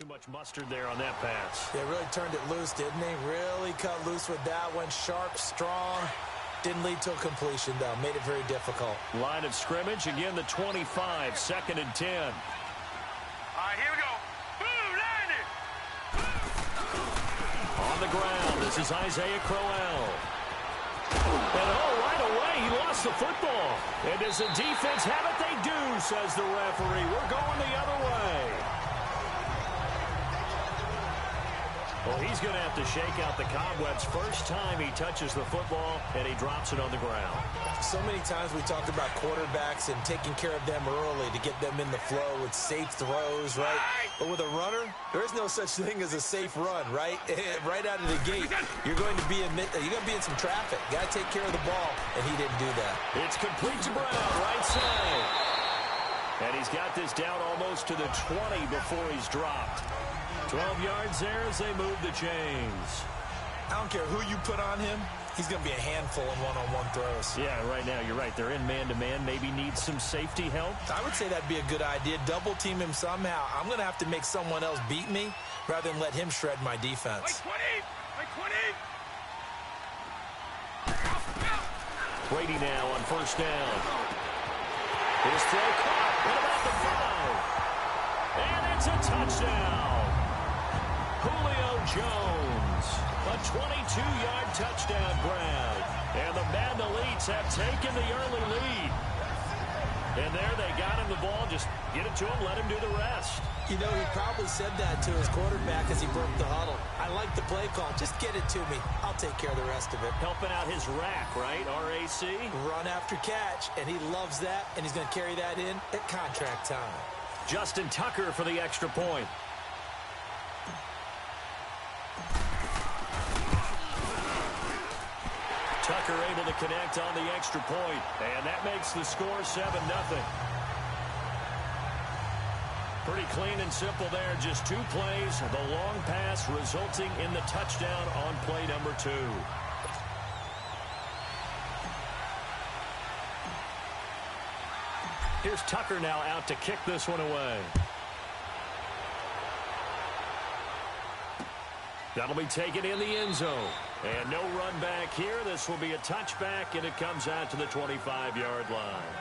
too much mustard there on that pass. They really turned it loose, didn't they? Really cut loose with that one. Sharp, strong. Didn't lead to a completion, though. Made it very difficult. Line of scrimmage, again the 25, 2nd and 10. All right, here we go. Boom, line it. On the ground, this is Isaiah Crowell. And right away, he lost the football. And does the defense have it? They do, says the referee. We're going the other way. Well, he's going to have to shake out the cobwebs first time he touches the football, and he drops it on the ground. So many times we talked about quarterbacks and taking care of them early to get them in the flow with safe throws, right? But with a runner, there is no such thing as a safe run, right? Right out of the gate, you're going to be in some traffic. Got to take care of the ball, and he didn't do that. It's complete to Brown, right side. And he's got this down almost to the 20 before he's dropped. 12 yards there as they move the chains. I don't care who you put on him. He's going to be a handful in one-on-one throws. Yeah, right now, you're right. They're in man-to-man. Maybe needs some safety help. I would say that'd be a good idea. Double team him somehow. I'm going to have to make someone else beat me rather than let him shred my defense. Like 20. Brady now on first down. His throw caught. What about the 5? And it's a touchdown. Julio Jones, a 22-yard touchdown grab. And the Madden Elites have taken the early lead. And there they got him the ball. Just get it to him, let him do the rest. You know, he probably said that to his quarterback as he broke the huddle. I like the play call. Just get it to me. I'll take care of the rest of it. Helping out his rack, right? RAC. Run after catch, and he loves that, and he's going to carry that in at contract time. Justin Tucker for the extra point. Tucker able to connect on the extra point, and that makes the score 7-0. Pretty clean and simple there. Just 2 plays. The long pass resulting in the touchdown on play number 2. Here's Tucker now out to kick this one away. That'll be taken in the end zone. And no run back here. This will be a touchback, and it comes out to the 25-yard line.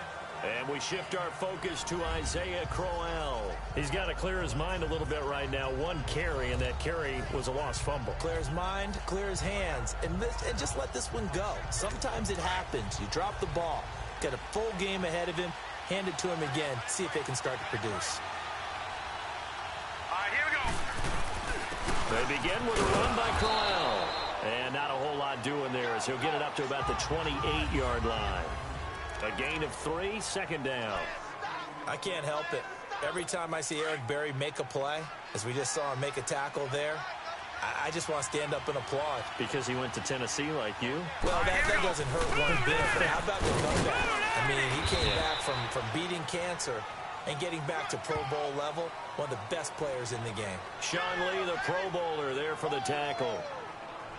And we shift our focus to Isaiah Crowell. He's got to clear his mind a little bit right now. 1 carry, and that carry was a lost fumble. Clear his mind, clear his hands, and just let this one go. Sometimes it happens. You drop the ball. Got a full game ahead of him. Hand it to him again. See if they can start to produce. All right, here we go. They begin with a run by Crowell. And not a whole lot doing there as he'll get it up to about the 28-yard line. A gain of 3, 2nd down. I can't help it. Every time I see Eric Berry make a play, as we just saw him make a tackle there, I just want to stand up and applaud. Because he went to Tennessee like you? Well, that doesn't hurt one bit. But how about the comeback? I mean, he came back from beating cancer and getting back to Pro Bowl level. One of the best players in the game. Sean Lee, the Pro Bowler, there for the tackle.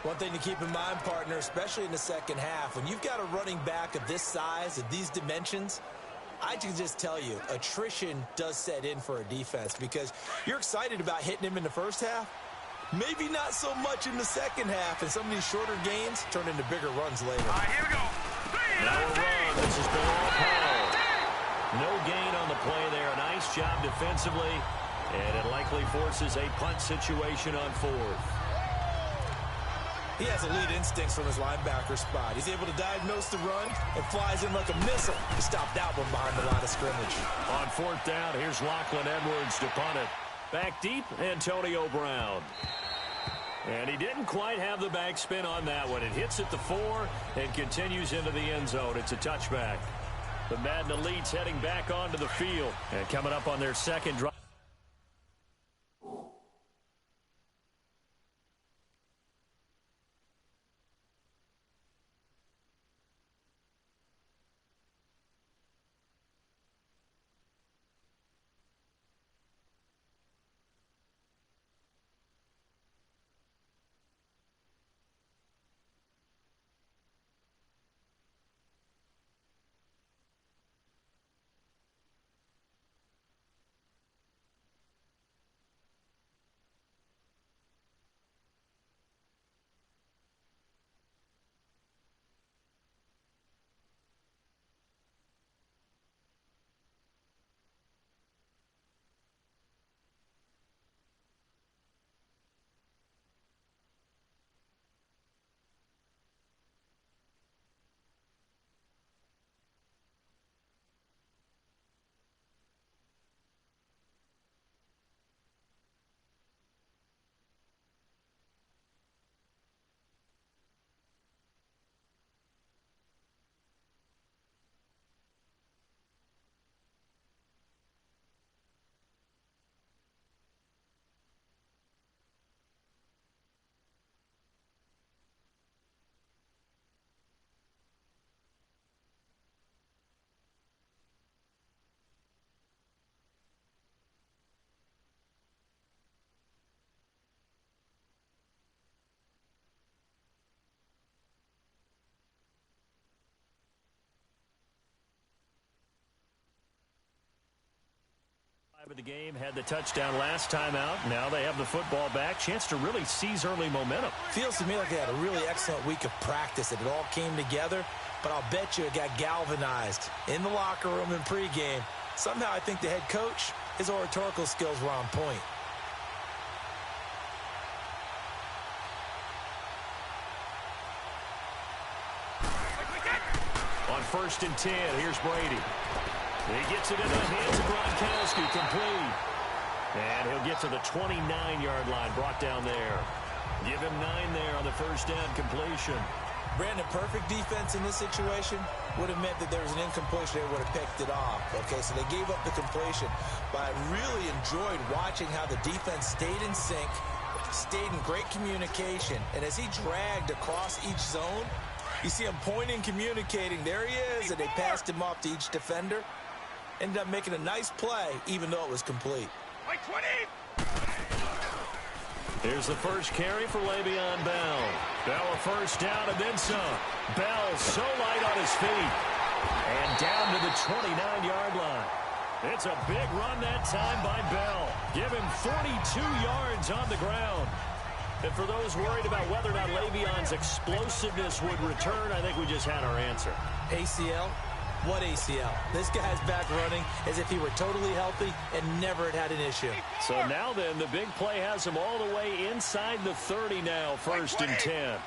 One thing to keep in mind, partner, especially in the second half, when you've got a running back of this size, of these dimensions, I can just tell you, attrition does set in for a defense because you're excited about hitting him in the first half. Maybe not so much in the second half, and some of these shorter gains turn into bigger runs later. All right, here we go. Now a run. This is Bilal Powell. No gain on the play there. Nice job defensively, and it likely forces a punt situation on 4th. He has elite instincts from his linebacker spot. He's able to diagnose the run and flies in like a missile. He stopped that one behind the line of scrimmage. On 4th down, here's Lachlan Edwards to punt it. Back deep, Antonio Brown. And he didn't quite have the backspin on that one. It hits at the 4 and continues into the end zone. It's a touchback. The Madden Elites heading back onto the field. And coming up on their second drive. of the game, had the touchdown last time out. Now they have the football back. Chance to really seize early momentum. Feels to me like they had a really excellent week of practice, and it all came together. But I'll bet you it got galvanized in the locker room in pregame. Somehow I think the head coach, his oratorical skills were on point. On 1st and 10, here's Brady. He gets it into the hands of Gronkowski, complete. And he'll get to the 29-yard line, brought down there. Give him 9 there on the first down completion. Brandon, perfect defense in this situation would have meant that there was an incompletion. They would have picked it off. Okay, so they gave up the completion. But I really enjoyed watching how the defense stayed in sync, stayed in great communication. And as he dragged across each zone, you see him pointing, communicating. There he is, and they passed him off to each defender. Ended up making a nice play, even though it was complete. Like 20! Here's the first carry for Le'Veon Bell. Bell a first down and then some. Bell so light on his feet. And down to the 29-yard line. It's a big run that time by Bell. Give him 42 yards on the ground. And for those worried about whether or not Le'Veon's explosiveness would return, I think we just had our answer. ACL? What ACL? This guy's back running as if he were totally healthy and never had an issue. So now then, the big play has him all the way inside the 30 now, 1st and 10.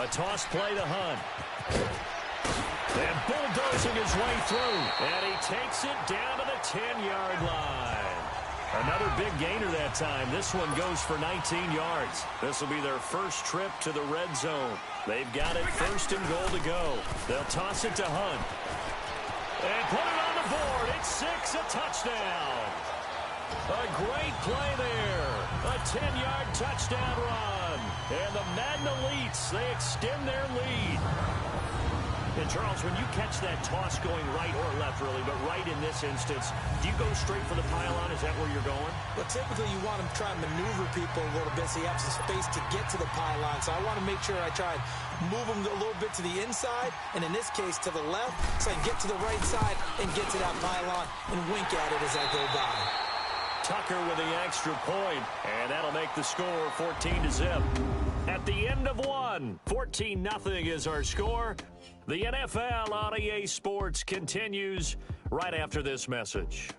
A toss play to Hunt. And bulldozing his way through. And he takes it down to the 10-yard line. Another big gainer that time. This one goes for 19 yards. This will be their first trip to the red zone. They've got it 1st and goal to go. They'll toss it to Hunt. And put it on the board. It's 6, a touchdown. A great play there. A 10-yard touchdown run. And the Madden Elites, they extend their lead. And, Charles, when you catch that toss going right or left, really, but right in this instance, do you go straight for the pylon? Is that where you're going? Well, typically you want to try and maneuver people a little bit so you have some space to get to the pylon. So I want to make sure I try and move them a little bit to the inside, and in this case to the left, so I can get to the right side and get to that pylon and wink at it as I go by. Tucker with the extra point, and that'll make the score 14-0. At the end of one, 14-0 is our score. The NFL on EA Sports continues right after this message.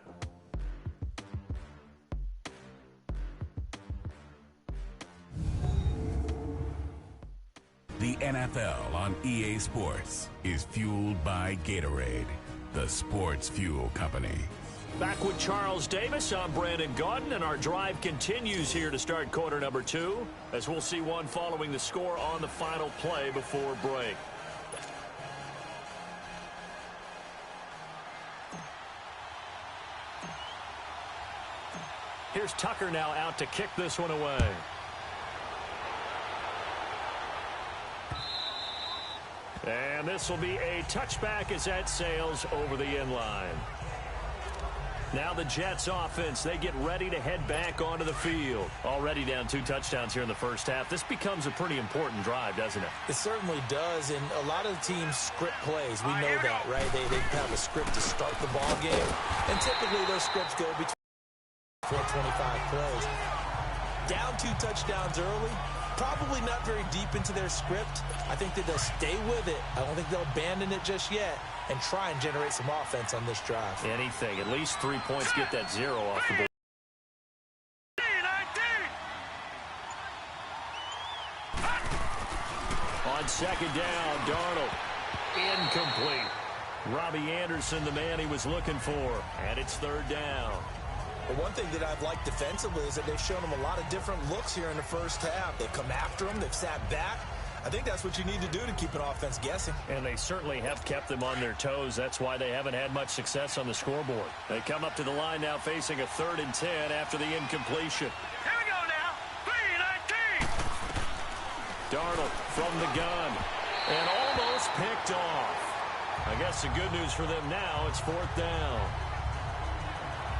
The NFL on EA Sports is fueled by Gatorade, the sports fuel company. Back with Charles Davis, I'm Brandon Gaudin, and our drive continues here to start quarter number 2, as we'll see one following the score on the final play before break. Here's Tucker now out to kick this one away. And this will be a touchback as that sails over the end line. Now the Jets offense, they get ready to head back onto the field. Already down 2 touchdowns here in the first half. This becomes a pretty important drive, doesn't it? It certainly does, and a lot of the teams script plays. We know that, right? They have a script to start the ball game, and typically those scripts go between 425 plays. Down 2 touchdowns early, probably not very deep into their script. I think that they'll stay with it. I don't think they'll abandon it just yet and try and generate some offense on this drive. Anything. At least 3 points, get that 0 off the board. On 2nd down, Darnold. Incomplete. Robbie Anderson, the man he was looking for. And it's 3rd down. But one thing that I've liked defensively is that they've shown them a lot of different looks here in the first half. They've come after them. They've sat back. I think that's what you need to do to keep an offense guessing. And they certainly have kept them on their toes. That's why they haven't had much success on the scoreboard. They come up to the line now facing a 3rd and 10 after the incompletion. Here we go now. 3-19. Darnold from the gun. And almost picked off. I guess the good news for them now, it's 4th down.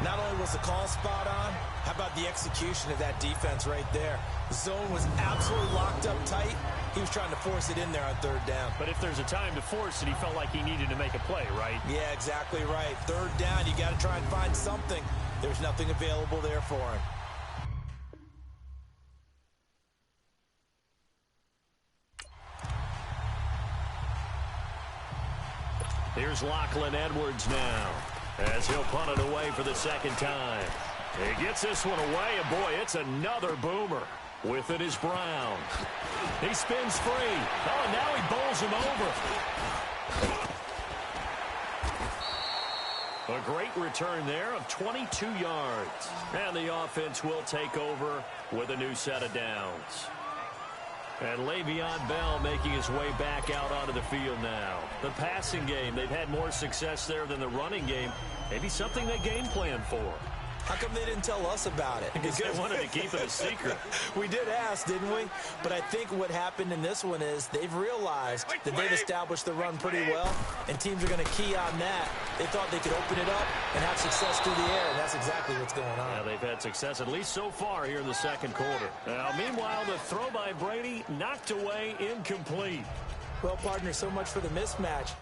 Not only was the call spot on, how about the execution of that defense right there? The zone was absolutely locked up tight. He was trying to force it in there on third down. But if there's a time to force it, he felt like he needed to make a play, right? Yeah, exactly right. Third down, you got to try and find something. There's nothing available there for him. Here's Lachlan Edwards now, as he'll punt it away for the second time. He gets this one away, and boy, it's another boomer. With it is Brown. He spins free. Oh, and now he bowls him over. A great return there of 22 yards. And the offense will take over with a new set of downs. And Le'Veon Bell making his way back out onto the field now. The passing game, they've had more success there than the running game. Maybe something they game plan for. How come they didn't tell us about it? Because they wanted to keep it a secret. We did ask, didn't we? But I think what happened in this one is they've realized that they've established the run pretty well, and teams are going to key on that. They thought they could open it up and have success through the air, and that's exactly what's going on. Yeah, they've had success, at least so far, here in the second quarter. Now, meanwhile, the throw by Brady knocked away, incomplete. Well, partner, so much for the mismatch.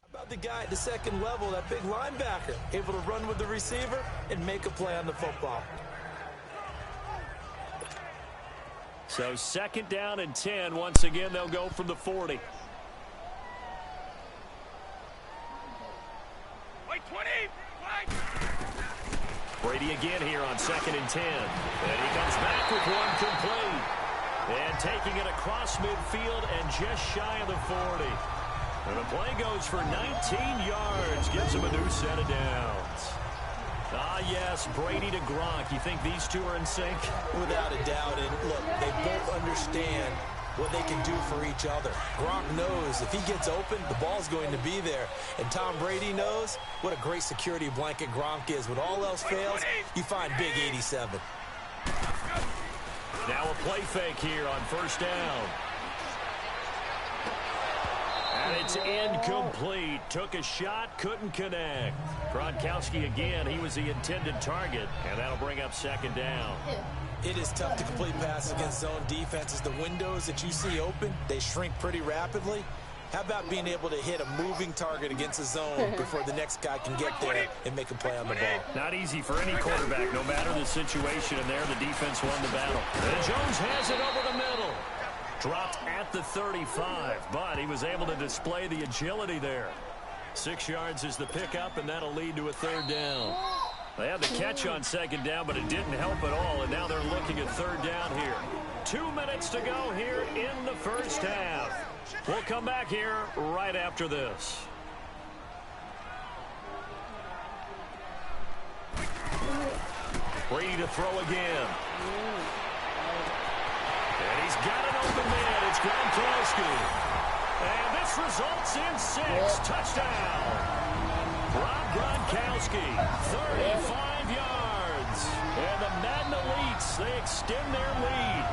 About the guy at the second level, that big linebacker, able to run with the receiver and make a play on the football. So second down and 10. Once again, they'll go from the 40. Wait, 20. Brady again here on second and 10. And he comes back with one complete. And taking it across midfield and just shy of the 40. And the play goes for 19 yards. Gives him a new set of downs. Ah, yes, Brady to Gronk. You think these two are in sync? Without a doubt. And look, they both understand what they can do for each other. Gronk knows if he gets open, the ball's going to be there. And Tom Brady knows what a great security blanket Gronk is. When all else fails, you find Big 87. Now a play fake here on first down. And it's incomplete. Took a shot, couldn't connect. Gronkowski again, he was the intended target, and that'll bring up second down. It is tough to complete passes against zone defenses. The windows that you see open, they shrink pretty rapidly. How about being able to hit a moving target against a zone before the next guy can get there and make a play on the ball? Not easy for any quarterback, no matter the situation. And there, the defense won the battle. And Jones has it over the middle. Dropped at the 35, but he was able to display the agility there. 6 yards is the pickup, and that'll lead to a third down. They had the catch on second down, but it didn't help at all, and now they're looking at third down here. 2 minutes to go here in the first half. We'll come back here right after this. Brady to throw again. And he's got an open man. It's Gronkowski. And this results in 6. Touchdown. Rob Gronkowski, 35 yards. And the Madden Elites, they extend their lead.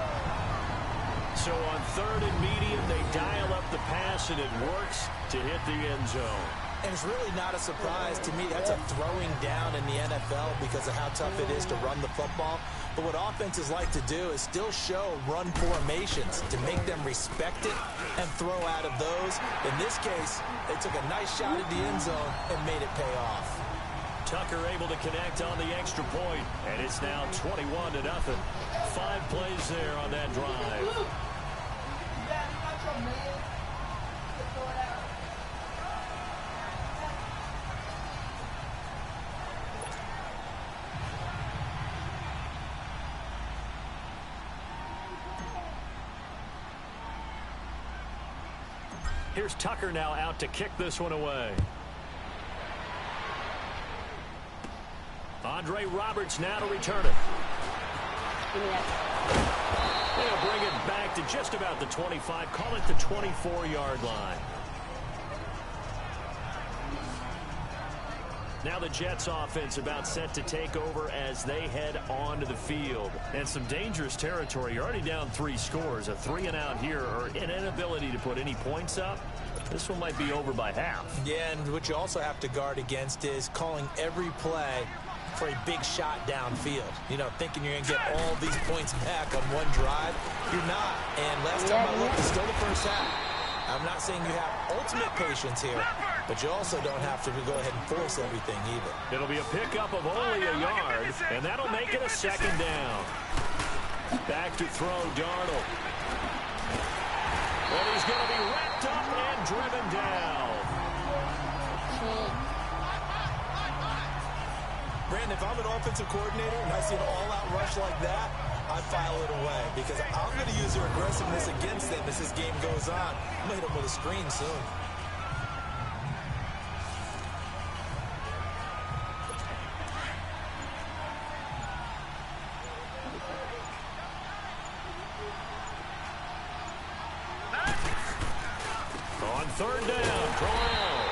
So on third and medium, they dial up the pass, and it works to hit the end zone. And it's really not a surprise to me. That's a throwing down in the NFL because of how tough it is to run the football. But what offenses like to do is still show run formations to make them respect it and throw out of those. In this case, they took a nice shot at the end zone and made it pay off. Tucker able to connect on the extra point, and it's now 21-0. 5 plays there on that drive. Here's Tucker now out to kick this one away. Andre Roberts now to return it. They'll bring it back to just about the 25. Call it the 24-yard line. Now the Jets offense about set to take over as they head onto the field. And some dangerous territory. You're already down 3 scores. A 3-and-out here or an inability to put any points up. This one might be over by half. Yeah, and what you also have to guard against is calling every play for a big shot downfield. You know, thinking you're going to get all these points back on one drive. You're not. And last time I looked, it's still the first half. I'm not saying you have ultimate patience here, but you also don't have to go ahead and force everything either. It'll be a pickup of only a yard, and that'll make it a second down. Back to throw, Darnold. And he's going to be wrapped up and driven down. Brandon, if I'm an offensive coordinator and I see an all-out rush like that, I file it away because I'm going to use their aggressiveness against them as this game goes on. I'm going to hit them with a screen soon. On third down, Corral.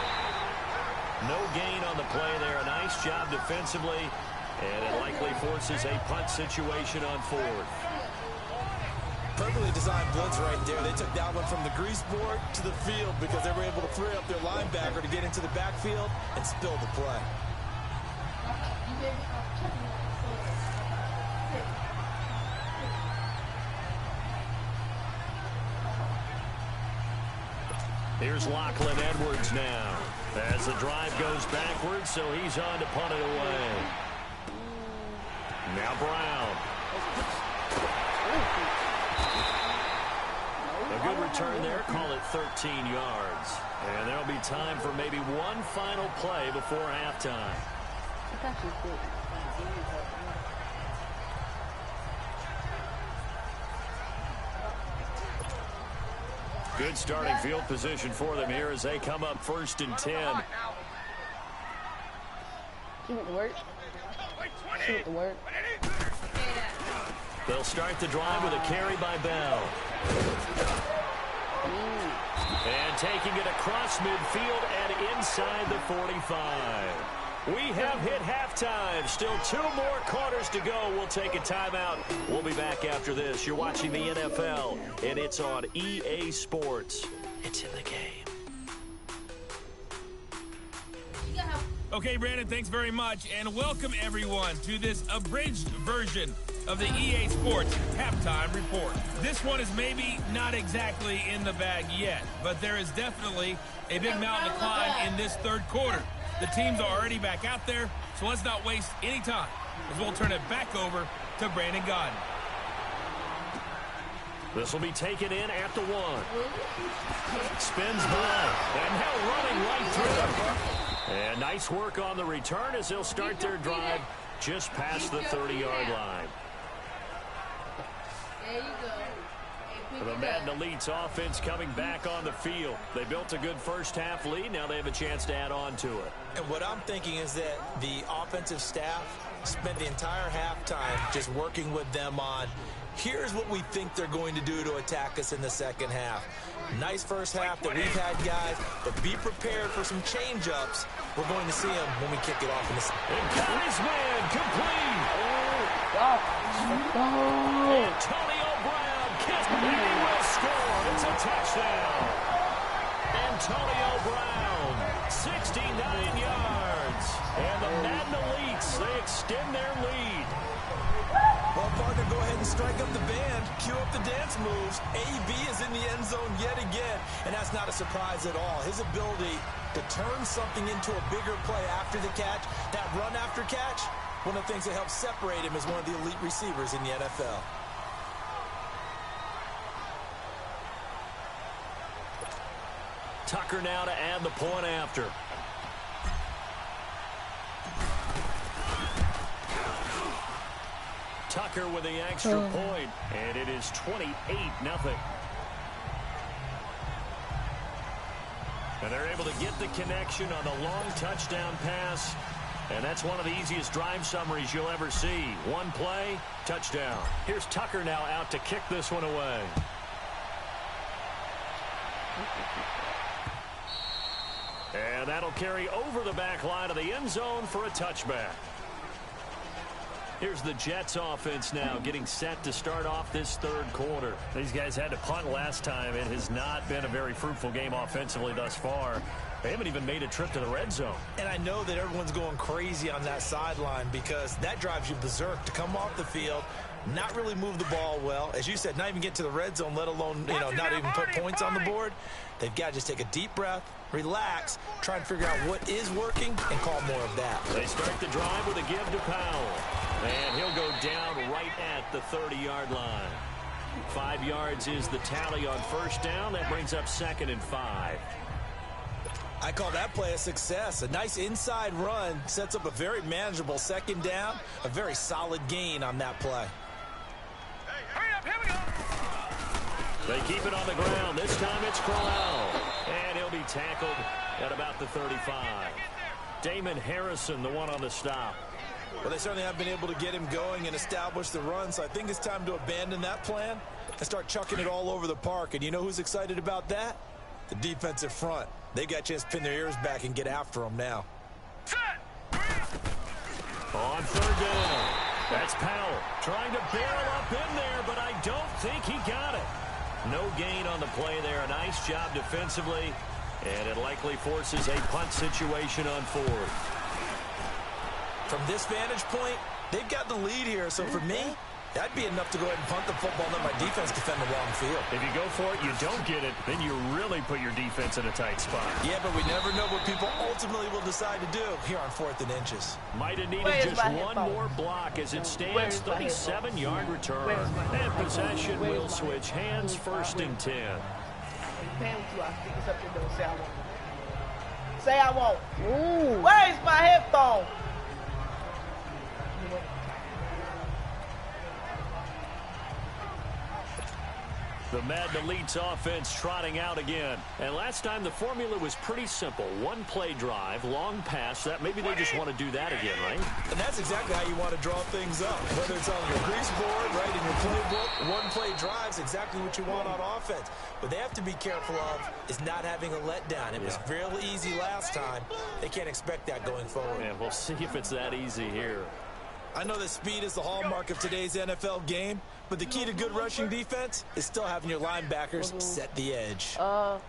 No gain on the play there. A nice job defensively. And it likely forces a punt situation on fourth. Perfectly designed blitz right there. They took that one from the grease board to the field because they were able to free up their linebacker to get into the backfield and spill the play. Here's Lachlan Edwards now. As the drive goes backwards, so he's on to punt it away. Now Brown. A good return there. Call it 13 yards. And there'll be time for maybe one final play before halftime. Good starting field position for them here as they come up 1st and 10. Keep it to work. Keep it to work. They'll start the drive with a carry by Bell. And taking it across midfield and inside the 45. We have hit halftime. Still 2 more quarters to go. We'll take a timeout. We'll be back after this. You're watching the NFL, and it's on EA Sports. It's in the game. Okay, Brandon, thanks very much, and welcome everyone to this abridged version of the EA Sports Halftime Report. This one is maybe not exactly in the bag yet, but there is definitely a big mountain to climb in this third quarter. The teams are already back out there, so let's not waste any time, as we'll turn it back over to Brandon Godden. This will be taken in at the 1. Spins by, and now running right through. And nice work on the return as they'll start their drive just past the 30-yard line. There you go. The Madden Elite's offense coming back on the field. They built a good first-half lead. Now they have a chance to add on to it. And what I'm thinking is that the offensive staff spent the entire halftime just working with them on, here's what we think they're going to do to attack us in the second half. Nice first half that we've had, guys, but be prepared for some change-ups. We're going to see them when we kick it off in the second. And got his man complete. Antonio Brown kissed, and he will score. It's a touchdown. Antonio Brown, 69 yards. And the Madden Elites, they extend their lead. Well, partner, go ahead and strike up the band, cue up the dance moves. AB is in the end zone yet again, and that's not a surprise at all. His ability to turn something into a bigger play after the catch, that run after catch, one of the things that helps separate him as one of the elite receivers in the NFL. Tucker now to add the point after. Tucker with the extra point, and it is 28-0. And they're able to get the connection on the long touchdown pass, and that's one of the easiest drive summaries you'll ever see. One play, touchdown. Here's Tucker now out to kick this one away. And that'll carry over the back line of the end zone for a touchback. Here's the Jets offense now getting set to start off this third quarter. These guys had to punt last time. It has not been a very fruitful game offensively thus far. They haven't even made a trip to the red zone. And I know that everyone's going crazy on that sideline because that drives you berserk to come off the field, not really move the ball well. As you said, not even get to the red zone, let alone, not even put points on the board. They've got to just take a deep breath, relax, try and figure out what is working, and call more of that. They start the drive with a give to Powell. And he'll go down right at the 30-yard line. 5 yards is the tally on first down. That brings up 2nd and 5. I call that play a success. A nice inside run sets up a very manageable second down, a very solid gain on that play. Hey, hurry up, here we go. They keep it on the ground. This time it's Crowell. And he'll be tackled at about the 35. Damon Harrison, the one on the stop. Well, they certainly have been able to get him going and establish the run, so I think it's time to abandon that plan and start chucking it all over the park. And you know who's excited about that? The defensive front. They got a chance to pin their ears back and get after them now. On third down. That's Powell trying to barrel up in there, but I don't think he got it. No gain on the play there. A nice job defensively, and it likely forces a punt situation on fourth. From this vantage point, they've got the lead here, so for me, that'd be enough to go ahead and punt the football and let my defense defend the wrong field. If you go for it, you don't get it, then you really put your defense in a tight spot. Yeah, but we never know what people ultimately will decide to do here on 4th and inches. Might have needed just one more block as it stands. 37-yard return. And possession will switch hands, 1st and 10. Say I won't. Ooh. Where's my headphone? The Madden Elite's offense trotting out again. And last time the formula was pretty simple. One play drive, long pass. That maybe they just want to do that again, right? And that's exactly how you want to draw things up. Whether it's on your grease board, right, in your playbook, one play drive's exactly what you want on offense. What they have to be careful of is not having a letdown. It was real easy last time. They can't expect that going forward. And we'll see if it's that easy here. I know that speed is the hallmark of today's NFL game, but the key to good rushing defense is still having your linebackers set the edge. I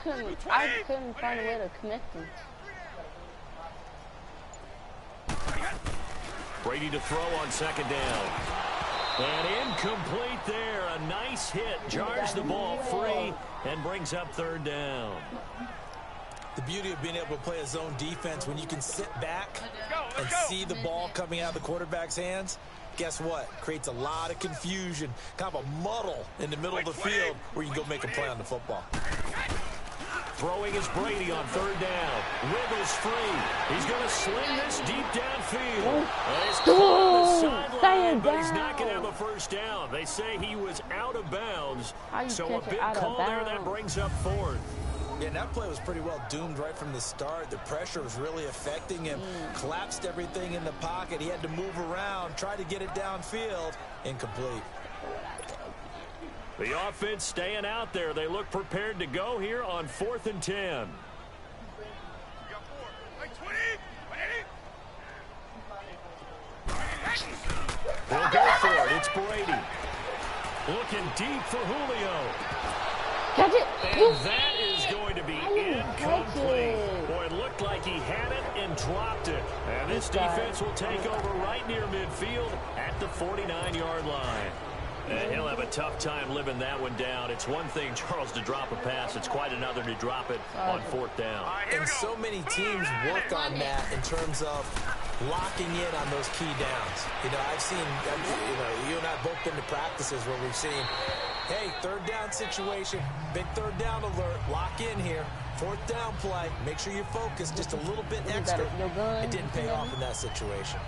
couldn't find a way to connect them. Brady to throw on 2nd down. And incomplete there. A nice hit. Jars the ball free and brings up 3rd down. The beauty of being able to play a zone defense when you can sit back and see the ball coming out of the quarterback's hands, guess what? Creates a lot of confusion, kind of a muddle in the middle of the field where you can go make a play on the football. Throwing is Brady on 3rd down. Wiggles free. He's going to sling this deep downfield. He's caught on the sideline, but he's not going to have a first down. They say he was out of bounds. So a big call there that brings up 4th. Yeah, and that play was pretty well doomed right from the start. The pressure was really affecting him. Collapsed everything in the pocket. He had to move around, try to get it downfield. Incomplete. The offense staying out there. They look prepared to go here on 4th and 10. We'll go for it. It's Brady. Looking deep for Julio. Catch it. And that is going to be incomplete. Boy, it looked like he had it and dropped it. And this defense will take over right near midfield at the 49-yard line. And he'll have a tough time living that one down. It's one thing, Charles, to drop a pass. It's quite another to drop it on 4th down. And so many teams work on that in terms of locking in on those key downs. I've seen, you and I both been to practices where we've seen, hey, 3rd down situation, big 3rd down alert, lock in here. 4th down play, make sure you focus just a little bit extra. It didn't pay off in that situation.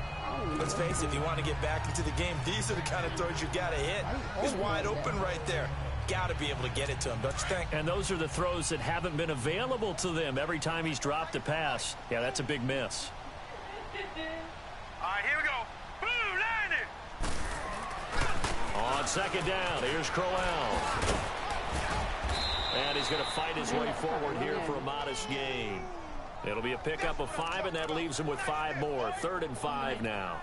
Let's face it, if you want to get back into the game, these are the kind of throws you got to hit. He's wide open right there. Got to be able to get it to him, don't you think? And those are the throws that haven't been available to them every time he's dropped a pass. Yeah, that's a big miss. All right, here we go. Boom, line it. On 2nd down, here's Crowell. And he's going to fight his way forward here for a modest gain. It'll be a pickup of 5, and that leaves him with 5 more. 3rd and 5 now.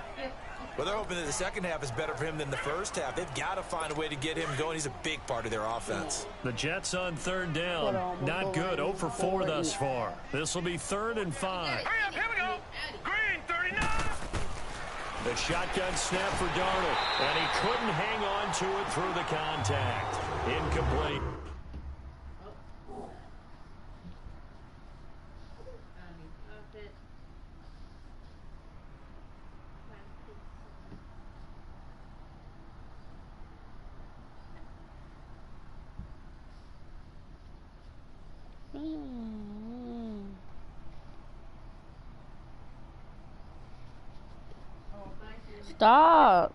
Well, they're hoping that the second half is better for him than the first half. They've got to find a way to get him going. He's a big part of their offense. The Jets on 3rd down. Not good. 0 for 4 thus far. This will be 3rd and 5. Hurry up, here we go. Green, 39. The shotgun snap for Darnold, and he couldn't hang on to it through the contact. Incomplete. Stop.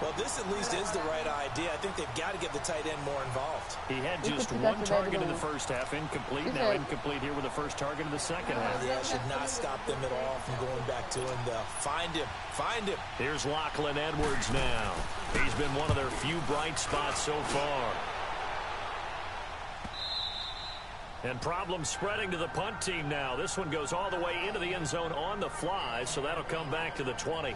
Well, this at least is the right idea. I think they've got to get the tight end more involved. He had just 1 target in the first half, incomplete. Now incomplete here with the first target in the second half. Yeah, should not stop them at all from going back to him. They'll find him. Find him. Here's Lachlan Edwards now. He's been one of their few bright spots so far. And problems spreading to the punt team now. This one goes all the way into the end zone on the fly, so that'll come back to the 20.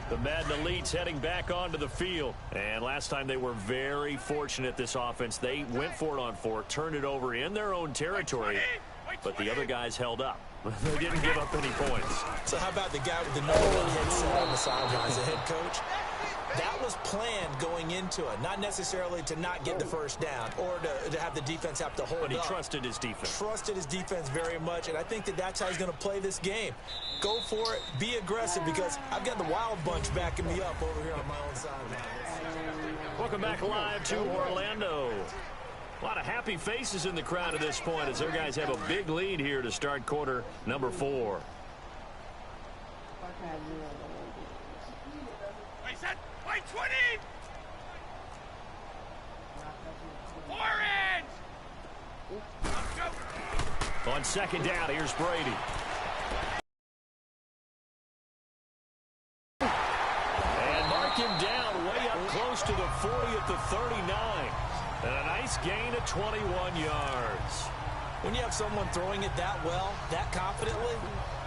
The Madden Elites heading back onto the field. And last time they were very fortunate, this offense. They went for it on 4, turned it over in their own territory, but the other guys held up. They didn't give up any points. So how about the guy with the number 1 headset on the sidelines, the head coach? That was planned going into it, not necessarily to not get the first down or to have the defense have to hold up. But he trusted his defense. Trusted his defense very much, and I think that that's how he's going to play this game. Go for it, be aggressive, because I've got the Wild Bunch backing me up over here on my own side. Welcome back live to Orlando. A lot of happy faces in the crowd at this point as their guys have a big lead here to start quarter number 4. Wait, set. Wait, 20. Orange. Let's go. On second down, here's Brady. And mark him down way up close to the 40 at the 39. And a nice gain of 21 yards. When you have someone throwing it that well, that confidently,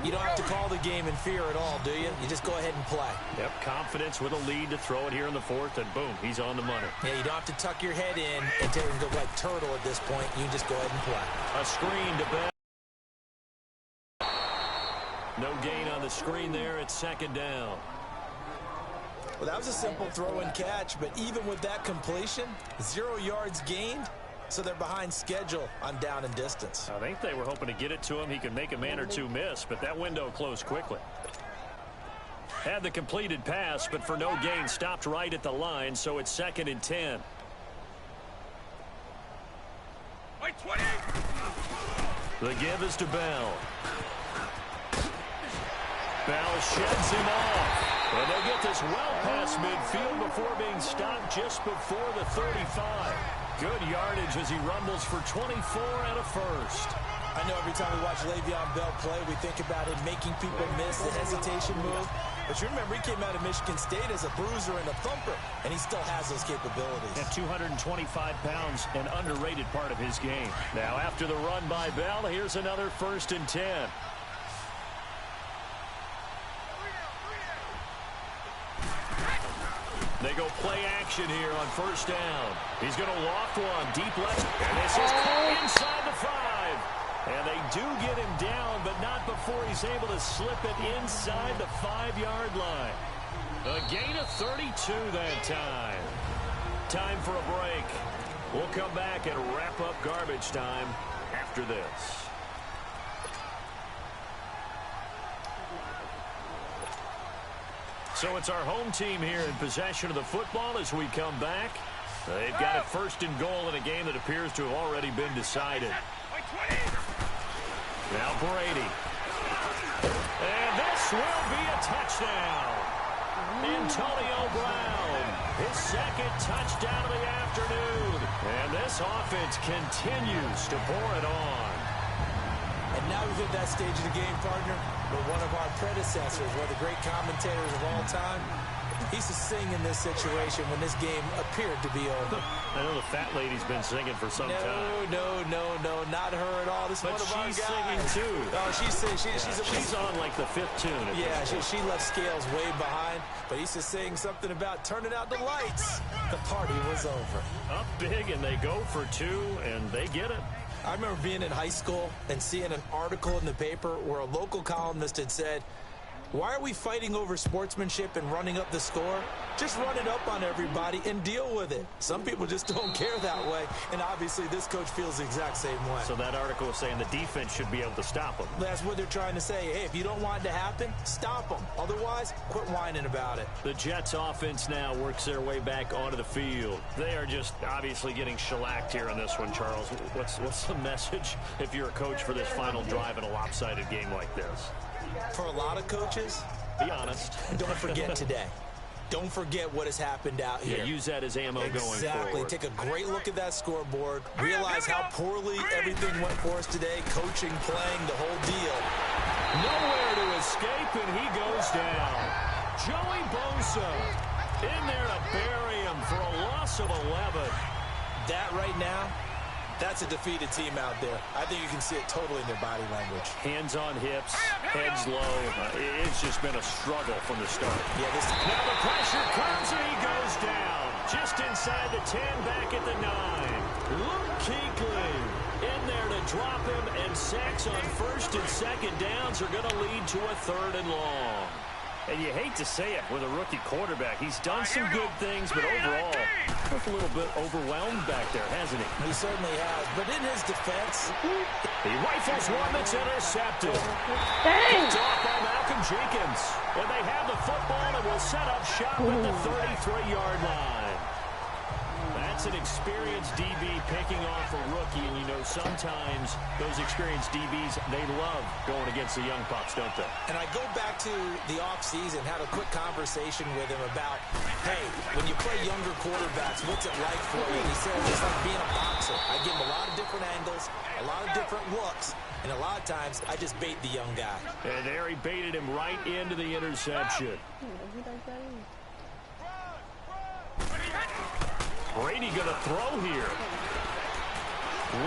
you don't have to call the game in fear at all, do you? You just go ahead and play. Yep, confidence with a lead to throw it here in the 4th, and boom, he's on the money. Yeah, you don't have to tuck your head in and go like turtle at this point. You can just go ahead and play. A screen to Bell. No gain on the screen there. It's second down. Well, that was a simple throw and catch, but even with that completion, 0 yards gained, so they're behind schedule on down and distance. I think they were hoping to get it to him. He could make a man or two miss, but that window closed quickly. Had the completed pass, but for no gain, stopped right at the line, so it's 2nd and 10. Wait, 20. The give is to Bell. Bell sheds him off. And they get this well past midfield before being stopped just before the 35. Good yardage as he rumbles for 24 and a first. I know every time we watch Le'Veon Bell play, we think about him making people miss the hesitation move. But you remember, he came out of Michigan State as a bruiser and a thumper, and he still has those capabilities. At 225 pounds, an underrated part of his game. Now, after the run by Bell, here's another 1st and 10. They go play action here on 1st down. He's going to loft one deep left. And this is caught inside the 5. And they do get him down, but not before he's able to slip it inside the 5-yard line. A gain of 32 that time. Time for a break. We'll come back and wrap up garbage time after this. So it's our home team here in possession of the football as we come back. They've got it 1st and goal in a game that appears to have already been decided. Now Brady. And this will be a touchdown. Antonio Brown, his second touchdown of the afternoon. And this offense continues to pour it on. And now we've hit that stage of the game, partner, where one of our predecessors, one of the great commentators of all time, he used to sing in this situation when this game appeared to be over. I know the fat lady's been singing for some time. No, not her at all. This is one of our guys. She's singing too. Oh, she's on like the fifth tune. Yeah, she left Scales way behind, but he used to sing something about turning out the lights. The party was over. Up big, and they go for two, and they get it. I remember being in high school and seeing an article in the paper where a local columnist had said, "Why are we fighting over sportsmanship and running up the score? Just run it up on everybody and deal with it." Some people just don't care that way, and obviously this coach feels the exact same way. So that article was saying the defense should be able to stop them. That's what they're trying to say. Hey, if you don't want it to happen, stop them. Otherwise, quit whining about it. The Jets offense now works their way back onto the field. They are just obviously getting shellacked here in this one, Charles. What's the message if you're a coach for this final drive in a lopsided game like this? For a lot of coaches, be honest. Don't forget today. Don't forget what has happened out here. Yeah, use that as ammo going forward. Exactly. Take a great look at that scoreboard. Realize how poorly everything went for us today. Coaching, playing, the whole deal. Nowhere to escape, and he goes down. Joey Bosa in there to bury him for a loss of 11. That right now, that's a defeated team out there. I think you can see it totally in their body language. Hands on hips, heads low. It's just been a struggle from the start. Yeah, now the pressure comes and he goes down. Just inside the 10, back at the 9. Luke Kuechly in there to drop him, and sacks on first and second downs are going to lead to a 3rd and long. And you hate to say it with a rookie quarterback. He's done some good things, but overall, a little bit overwhelmed back there, hasn't he? He certainly has. But in his defense, he rifles one that's intercepted. Dang! Picked off by Malcolm Jenkins. And they have the football and will set up shop at the 33-yard line. That's an experienced DB picking off a rookie, and you know sometimes those experienced DBs, they love going against the young pups, don't they? And I go back to the offseason, had a quick conversation with him about, hey, when you play younger quarterbacks, what's it like for you? And he said it's like being a boxer. I give him a lot of different angles, a lot of different looks, and a lot of times I just bait the young guy. And there he baited him right into the interception. Brady going to throw here.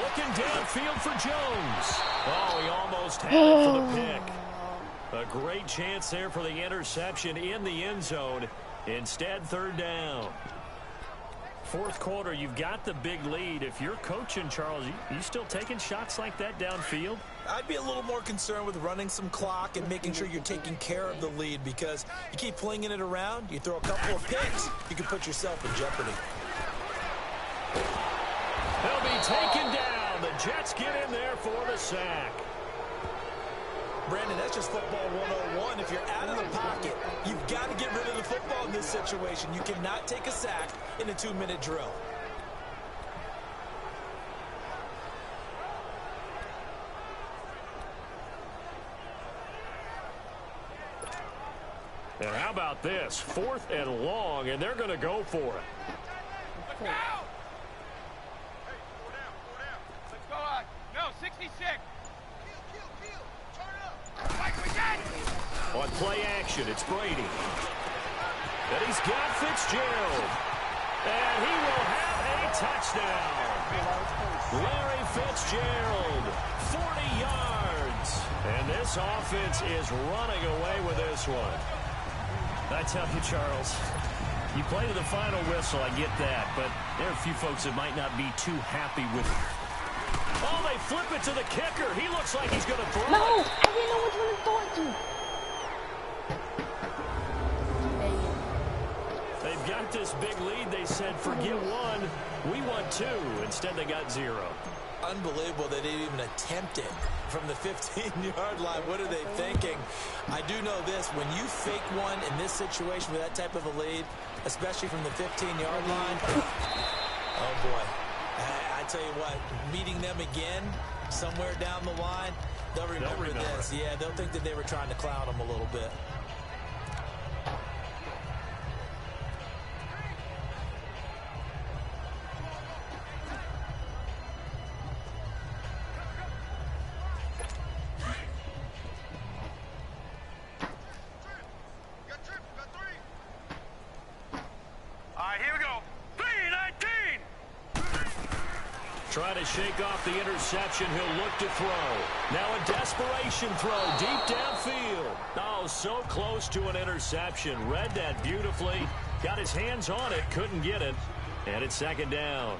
Looking downfield for Jones. Oh, he almost had it for the pick. A great chance there for the interception in the end zone. Instead, 3rd down. 4th quarter, you've got the big lead. If you're coaching, Charles, you still taking shots like that downfield? I'd be a little more concerned with running some clock and making sure you're taking care of the lead, because you keep flinging it around, you throw a couple of picks, you can put yourself in jeopardy. He'll be taken down. The Jets get in there for the sack. Brandon, that's just football 101. If you're out of the pocket, you've got to get rid of the football in this situation. You cannot take a sack in a 2-minute drill. And how about this? 4th and long, and they're going to go for it. Look out! Hey, 4 down. Let's go on. No, 66. Turn it up. Like we did. On play action, it's Brady. And he's got Fitzgerald. And he will have a touchdown. Larry Fitzgerald, 40 yards. And this offense is running away with this one. I tell you, Charles, you play to the final whistle, I get that, but there are a few folks that might not be too happy with it. Oh, they flip it to the kicker. He looks like he's going to throw No, it. I didn't know which one to throw it to. They've got this big lead. They said, forget one, we want 2. Instead, they got 0. Unbelievable they didn't even attempt it from the 15-yard line. What are they thinking? I do know this. When you fake one in this situation with that type of a lead, especially from the 15-yard line, oh, boy. I tell you what, meeting them again somewhere down the line, they'll remember this. Yeah, they'll think that they were trying to clown them a little bit. trying to shake off the interception. He'll look to throw. Now a desperation throw deep downfield. Oh, so close to an interception. Read that beautifully. Got his hands on it. Couldn't get it. And it's second down.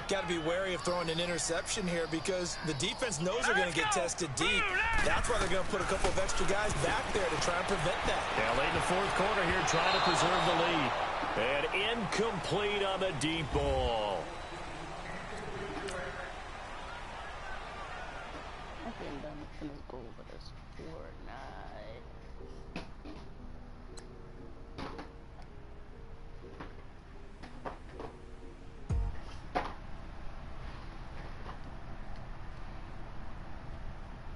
Got to be wary of throwing an interception here because the defense knows they're going to get tested deep. That's why they're going to put a couple of extra guys back there to try and prevent that. Yeah, late in the fourth quarter here trying to preserve the lead. And incomplete on the deep ball. I think I'm gonna go over this Fortnite.